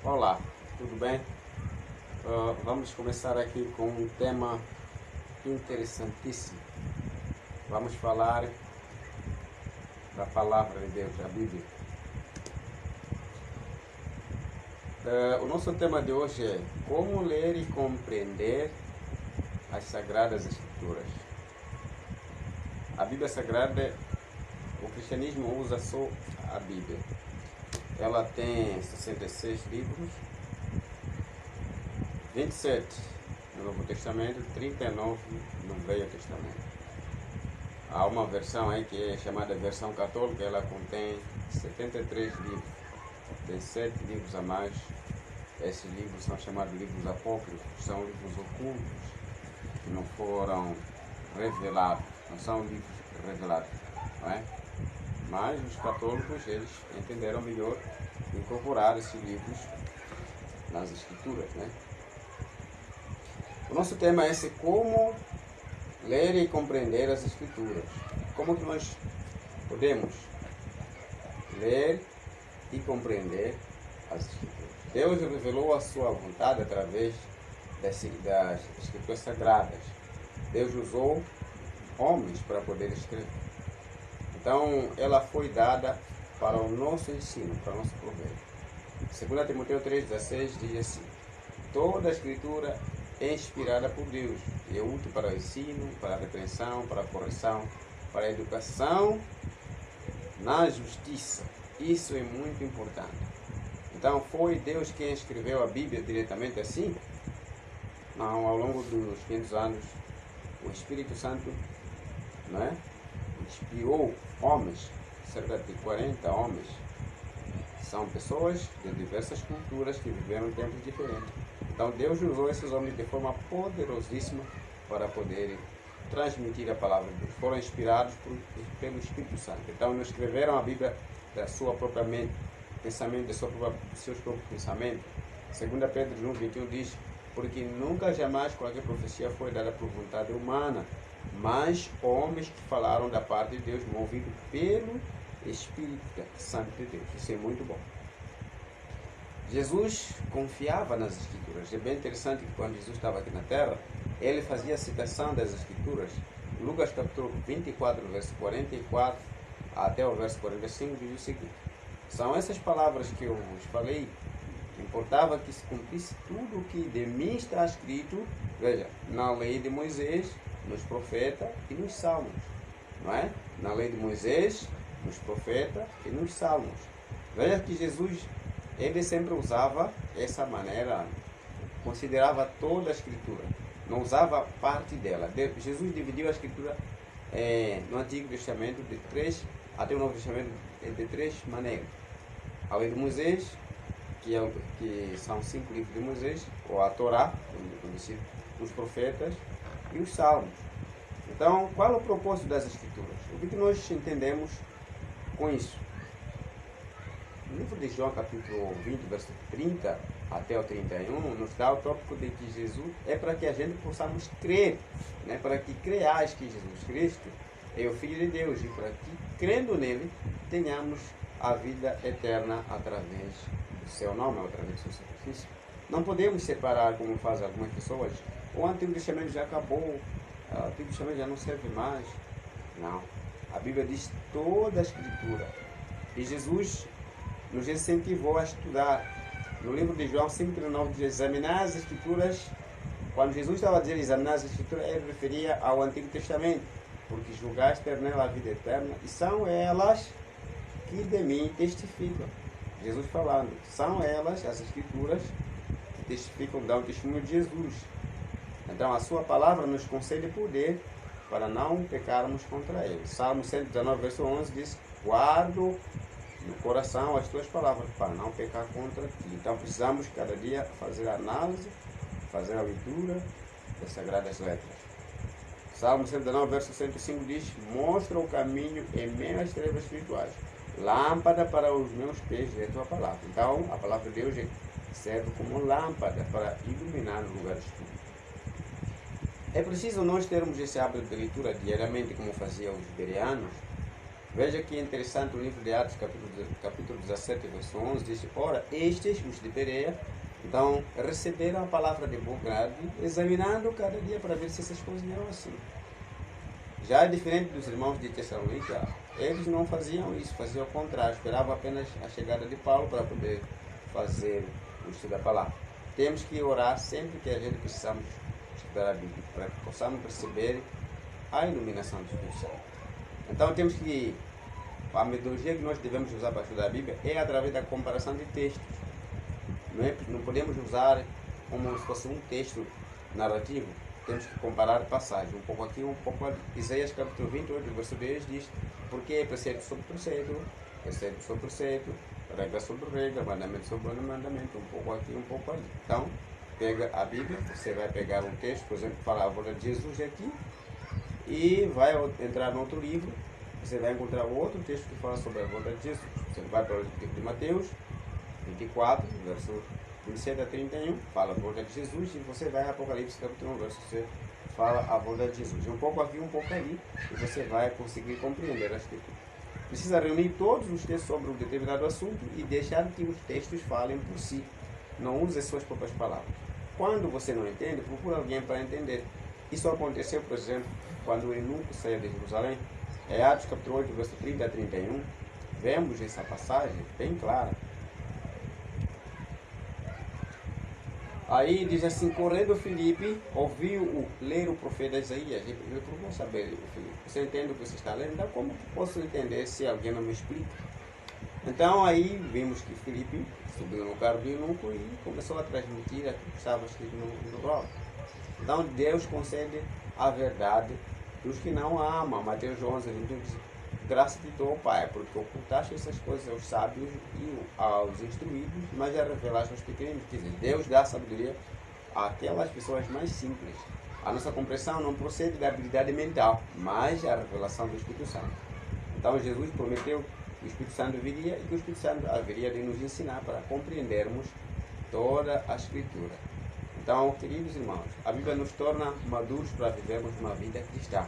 Olá, tudo bem? Vamos começar aqui com um tema interessantíssimo. Vamos falar da Palavra de Deus, a Bíblia. O nosso tema de hoje é como ler e compreender as Sagradas Escrituras. A Bíblia Sagrada, o cristianismo usa só a Bíblia. Ela tem 66 livros, 27 no Novo Testamento, 39 no Velho Testamento. Há uma versão aí que é chamada versão católica, ela contém 73 livros, tem 7 livros a mais. Esses livros são chamados livros apócrifos, são livros ocultos, que não foram revelados, não são livros revelados, não é? Mas os católicos, eles entenderam melhor incorporar esses livros nas escrituras, né? O nosso tema é esse: como ler e compreender as escrituras. Como que nós podemos ler e compreender as escrituras? Deus revelou a sua vontade através das escrituras sagradas. Deus usou homens para poder escrever. Então, ela foi dada para o nosso ensino, para o nosso proveito. 2 Timóteo 3,16 diz assim: toda a escritura é inspirada por Deus e é útil para o ensino, para a repreensão, para a correção, para a educação na justiça. Isso é muito importante. Então, foi Deus quem escreveu a Bíblia diretamente assim? Não, ao longo dos 500 anos, o Espírito Santo, não é? Inspirou homens, cerca de 40 homens. São pessoas de diversas culturas que viveram em tempos diferentes. Então Deus usou esses homens de forma poderosíssima para poder transmitir a palavra de Deus. Foram inspirados pelo Espírito Santo. Então não escreveram a Bíblia da sua própria mente, pensamento, dos seus próprios pensamentos. 2 Pedro 1,21 diz: porque nunca jamais qualquer profecia foi dada por vontade humana, mas homens que falaram da parte de Deus, movidos pelo Espírito Santo de Deus. Isso é muito bom. Jesus confiava nas Escrituras. É bem interessante que quando Jesus estava aqui na Terra, ele fazia citação das Escrituras. Lucas capítulo 24, verso 44 até o verso 45 diz o seguinte: são essas palavras que eu vos falei, que importava que se cumprisse tudo o que de mim está escrito, veja, na lei de Moisés, nos profetas e nos salmos, não é? Na lei de Moisés, nos profetas e nos salmos. Veja que Jesus, ele sempre usava essa maneira, considerava toda a escritura, não usava parte dela. Jesus dividiu a escritura no Antigo Testamento de três, até o Novo Testamento de três maneiras. A lei de Moisés, que são 5 livros de Moisés, ou a Torá, conhecido, os profetas e os salmos. Então, qual é o propósito das escrituras? O que nós entendemos com isso? No livro de João, capítulo 20, verso 30 até o 31, nos dá o tópico de que Jesus é para que a gente possamos crer, né? Para que creais que Jesus Cristo é o Filho de Deus e para que, crendo nele, tenhamos a vida eterna através do seu nome, através do seu sacrifício. Não podemos separar, como fazem algumas pessoas: o Antigo Testamento já acabou, o Antigo Testamento já não serve mais. Não. A Bíblia diz toda a Escritura. E Jesus nos incentivou a estudar. No livro de João 5,9 diz: examinar as Escrituras. Quando Jesus estava a dizer examinar as Escrituras, ele referia ao Antigo Testamento, porque julgaste ter nela a vida eterna, e são elas que de mim testificam. Jesus falando, são elas, as Escrituras, que testificam, dão testemunho de Jesus. Então a sua palavra nos concede poder para não pecarmos contra ele. Salmo 119, verso 11 diz: guardo no coração as tuas palavras para não pecar contra ti. Então precisamos cada dia fazer a análise, fazer a leitura das Sagradas Letras. Salmo 119, verso 105 diz: mostra o caminho em meio às trevas espirituais, lâmpada para os meus pés é a tua palavra. Então a palavra de Deus serve como lâmpada para iluminar no lugar escuro. É preciso nós termos esse hábito de leitura diariamente, como faziam os bereanos, Veja que interessante o livro de Atos, capítulo 17, verso 11, diz: ora, estes, os de Bereia, então receberam a palavra de bom grado, examinando cada dia para ver se essas coisas eram assim. Já é diferente dos irmãos de Tessalônica, eles não faziam isso, faziam o contrário, esperavam apenas a chegada de Paulo para poder fazer o estudo da palavra. Temos que orar sempre que a gente precisamos estudar a Bíblia, para que possamos receber a iluminação do Espírito Santo. Então temos que, a metodologia que nós devemos usar para estudar a Bíblia é através da comparação de textos. Não podemos usar como se fosse um texto narrativo. Temos que comparar passagens, um pouco aqui, um pouco ali. Isaías capítulo 28, verso 10 diz: porque é preceito sobre preceito, preceito sobre preceito, regra sobre regra, mandamento sobre mandamento, um pouco aqui, um pouco ali. Então, pega a Bíblia, você vai pegar um texto, por exemplo, fala a volta de Jesus aqui, e vai entrar no outro livro, você vai encontrar outro texto que fala sobre a volta de Jesus. Você vai para o livro de Mateus 24, verso 27 a 31, fala a volta de Jesus, e você vai a Apocalipse capítulo 1, verso 7, fala a volta de Jesus. Um pouco aqui, um pouco ali, e você vai conseguir compreender a Escritura. Precisa reunir todos os textos sobre um determinado assunto e deixar que os textos falem por si. Não use as suas próprias palavras. Quando você não entende, procura alguém para entender. Isso aconteceu, por exemplo, quando o eunuco saiu de Jerusalém. É Atos capítulo 8, verso 30 a 31. Vemos essa passagem bem clara. Aí diz assim: correndo Filipe ouviu ler o profeta Isaías. Eu procuro saber, Filipe, você entende o que você está lendo? Então, como posso entender se alguém não me explica? Então aí vimos que Filipe subiu no carro do eunuco e começou a transmitir aquilo que estava escrito no rolo. Então Deus concede a verdade dos que não amam. Mateus 11, 21 diz: graça te dou, Pai, porque ocultaste essas coisas aos sábios e aos instruídos, mas já revelaste aos pequenos. Quer dizer, Deus dá sabedoria àquelas pessoas mais simples. A nossa compreensão não procede da habilidade mental, mas a revelação do Espírito Santo. Então Jesus prometeu que o Espírito Santo viria e que o Espírito Santo haveria de nos ensinar para compreendermos toda a Escritura. Então, queridos irmãos, a Bíblia nos torna maduros para vivermos uma vida cristã.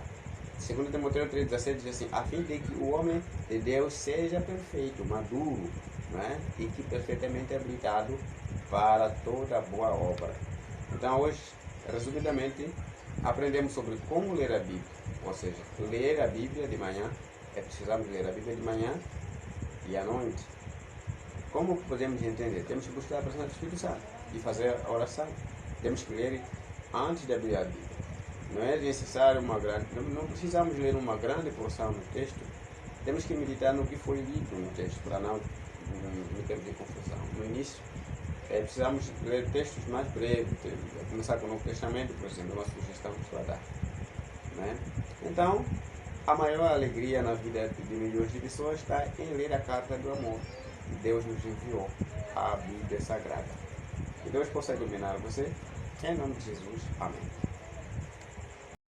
2 Timóteo 3,17 diz assim: a fim de que o homem de Deus seja perfeito, maduro, né? E que perfeitamente habilitado para toda boa obra. Então, hoje, resumidamente, aprendemos sobre como ler a Bíblia. Ou seja, ler a Bíblia de manhã, precisamos ler a Bíblia de manhã e à noite. Como podemos entender? Temos que buscar a presença do Espírito Santo e fazer a oração. Temos que ler antes de abrir a Bíblia. Não é necessário não precisamos ler uma grande porção no texto. Temos que meditar no que foi lido no texto, para não ter confusão. No início, precisamos ler textos mais breves, começar com o Novo Testamento, por exemplo, uma sugestão que estou a dar. Né? Então, a maior alegria na vida de milhões de pessoas está em ler a carta do amor que Deus nos enviou, a Bíblia Sagrada. Que Deus possa iluminar você. Em nome de Jesus. Amém.